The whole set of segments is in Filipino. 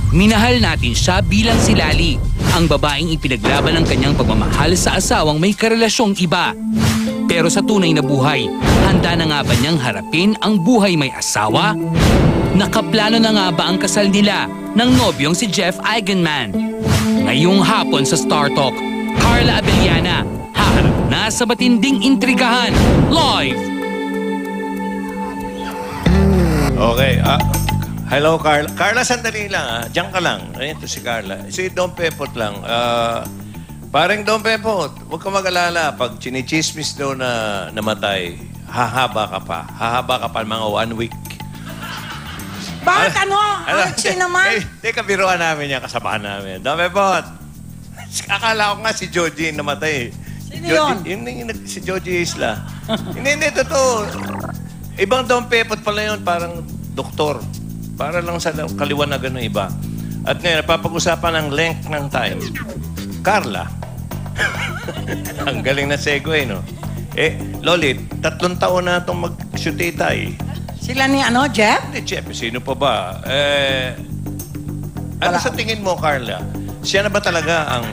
Minahal natin siya bilang si Lali, ang babaeng ipinaglaban ng kanyang pagmamahal sa asawang may karelasyong iba. Pero sa tunay na buhay, handa na nga ba niyang harapin ang buhay may asawa? Nakaplano na nga ba ang kasal nila ng nobyong si Jeff Eigenman? Ngayong hapon sa Star Talk, Carla Abellana haharap na sa matinding intrigahan. Live! Okay, hello Carla. Carla, sandali lang Diyan ka lang. Ayun to si Carla. Si Don Pepot lang. Parang Don Pepot, huwag ka mag-alala. Pag chinichismis daw na namatay, hahaba ka pa. Hahaba ka pa mga 1 week. Bakit Archie naman? Teka, biruan namin yan, kasamahan namin. Don Pepot, akala ko nga si Joji namatay. Sino yun? Si Joji Isla. Hindi, totoo. Ibang Don Pepot pala yun, parang doktor. Para lang sa kaliwanagan ng iba. At ngayon, napapag-usapan ng length ng time. Carla. Ang galing na segue, no? Lolit, 3 taon na itong mag-shootita Sila ni Jeff? Hindi, Jeff. Sino pa ba? Ano sa tingin mo, Carla? Siya na ba talaga ang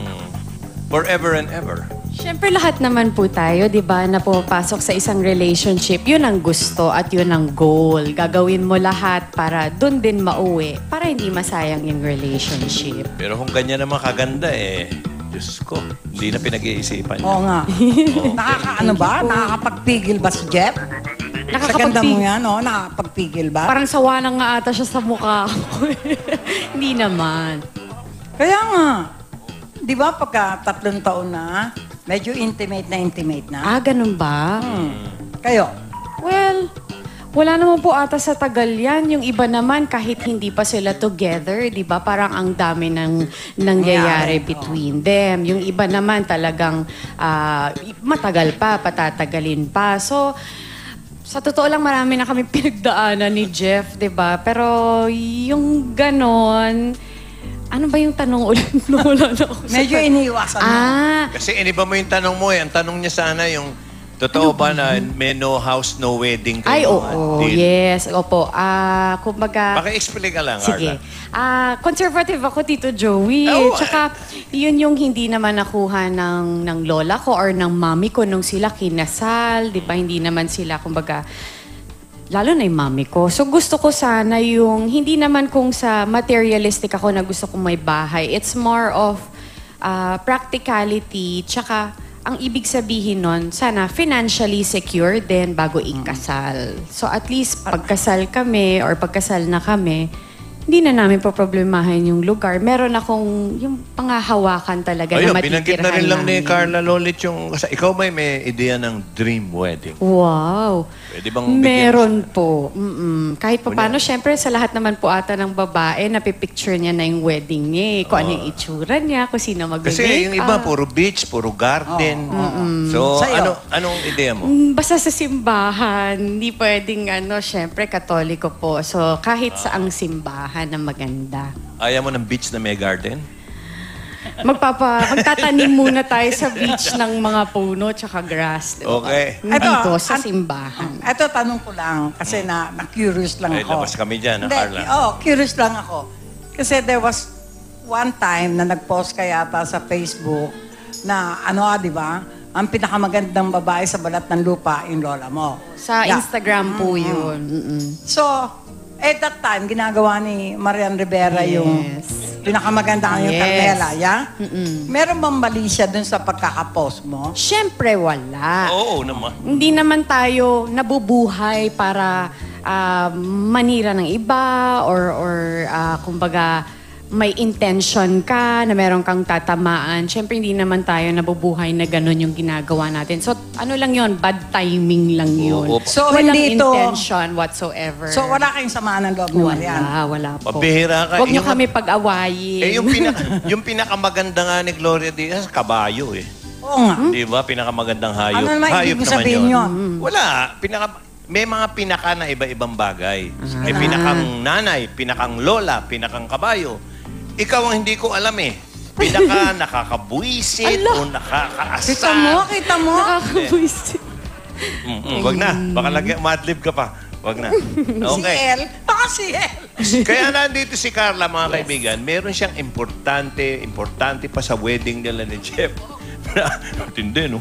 forever and ever? Siyempre lahat naman po tayo, di ba, na pumapasok sa isang relationship, yun ang gusto at yun ang goal. Gagawin mo lahat para dun din mauwi, para hindi masayang yung relationship. Pero kung ganyan naman kaganda, Diyos ko, hindi na pinag-iisipan niya. Oo nga. Nakakapagpigil ba si Jeff? Sa ganda mo yan, nakakapagpigil ba? Parang sawa na nga ata siya sa mukha ko. Hindi naman. Kaya nga. Di ba pagka 3 taon na, medyo intimate na? Ganun ba? Kayo? Well, wala naman po ata sa tagal yan. Yung iba naman, kahit hindi pa sila together, di ba? Parang ang dami ng nangyayari between them. Yung iba naman talagang matagal pa, patatagalin pa. So, sa totoo lang, marami na kami pinagdaanan ni Jeff, di ba? Pero yung ganon, ano ba yung tanong ulit? Wala na ako. Medyo iniiwasan mo. Kasi iniba mo yung tanong mo Ang tanong niya sana yung, totoo ba na may no house, no wedding kayo? Ay, oo. Yes. Opo. Kumbaga... Paki-explain ka lang, Sige. Carla. Conservative ako, Tito Joey. Tsaka, yun yung hindi naman nakuha ng lola ko or ng mami ko nung sila kinasal. Di ba? Hindi naman sila, kumbaga... Lalo na yung mami ko. So gusto ko sana yung, hindi naman kung sa materialistic ako na gusto kong may bahay. It's more of practicality. Tsaka, ang ibig sabihin nun, sana financially secure din bago ikasal. So at least pagkasal kami or pagkasal na kami, hindi na namin poproblemahin yung lugar. Meron akong yung panghahawakan talaga na matitirhan binanggit na rin lang ni namin. Carla Lolit yung... Ikaw ba may ideya ng dream wedding? Wow. Pwede bang Meron po. Kahit pa paano, syempre sa lahat naman po ata ng babae, napipicture niya na yung wedding niya. Kung ano yung itsura niya, kung sino mag-make Kasi yung iba, puro beach, puro garden. So, anong ideya mo? Basta sa simbahan, hindi pwedeng syempre katoliko po. So, kahit saang simbahan na maganda. Ayaw mo ng beach na may garden? Magtatanim muna tayo sa beach ng mga puno tsaka grass. Diba? Okay. Dito sa simbahan. Ito, tanong ko lang. Kasi na-curious lang ako. Labas kami dyan, Carla. Curious lang ako. Kasi there was one time na nag-post ka yata sa Facebook na di ba? Ang pinakamagandang babae sa balat ng lupa, yung lola mo. Sa Instagram po yun. So, at that time, ginagawa ni Marian Rivera yung pinakamaganda yung Carmela, Meron bang mali siya dun sa pagkakapost mo? Siyempre, wala. Oo naman. Hindi naman tayo nabubuhay para manira ng iba or kumbaga may intention ka na meron kang tatamaan. Siyempre, hindi naman tayo nabubuhay na gano'n yung ginagawa natin. So, ano lang yon, bad timing lang yun. So, walang hindi ito intention whatsoever. So, wala kayong samaan ng loob ni Marian? Wala po. Pabihira ka. Huwag niyo kami pag-awayin. Yung pinakamaganda nga ni Gloria Diaz, kabayo Oo nga. Di ba? Pinakamagandang hayop. Ano naman Hayop ibig naman sabihin yun? Wala. May mga pinaka na iba-ibang bagay. May pinakang nanay, pinakang lola, pinakang kabayo. Ikaw ang hindi ko alam Pinaka nakakabuisit o nakakaasar. Kita mo? Nakakabuisit. Wag na. Baka madlib ka pa. Wag na. Si Okay. El, baka si El. Kaya nandito si Carla, mga kaibigan, meron siyang importante pa sa wedding nila ni Jeff. Tindi, no?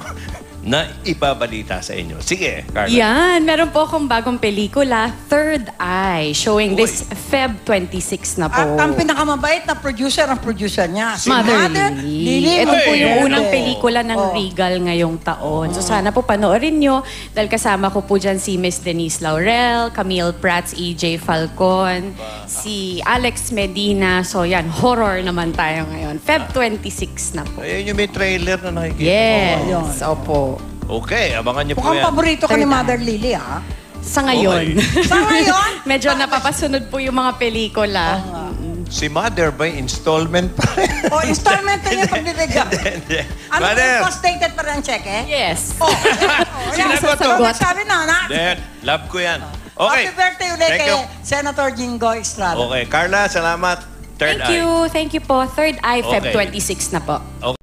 Na ibabalita sa inyo. Sige, Carla. Yan, meron po akong bagong pelikula, Third Eye, showing this Feb 26 na po. At ang pinakamabait na producer, ang producer niya. Si Mother Lily. Ito po yung Hey! unang pelikula ng Regal ngayong taon. So sana po panoorin nyo dahil kasama ko po dyan si Miss Denise Laurel, Camille Prats, EJ Falcon, si Alex Medina. So yan, horror naman tayo ngayon. Feb 26 na po. Ayun yung may trailer na nakikita. Yes, opo. Okay, abangan niyo po Mukhang yan. paborito ka ni Third Mother Lily, ha? Sa ngayon. Sa ngayon? Medyo napapasunod po yung mga pelikula. Si Mother ba installment pa rin? O, installment na yung pagdirigan. Hindi. Ano Mother! yung post-dated pa rin cheque? Yes. Sinagot to. Sabi na, na. Hindi, love ko yan. Okay. Happy birthday ulit Thank kay you. Senator Jingo Estrada. Okay, Carla, salamat. Third Thank eye. you. Thank you po. Third Eye, Feb Okay. 26 na po. Okay.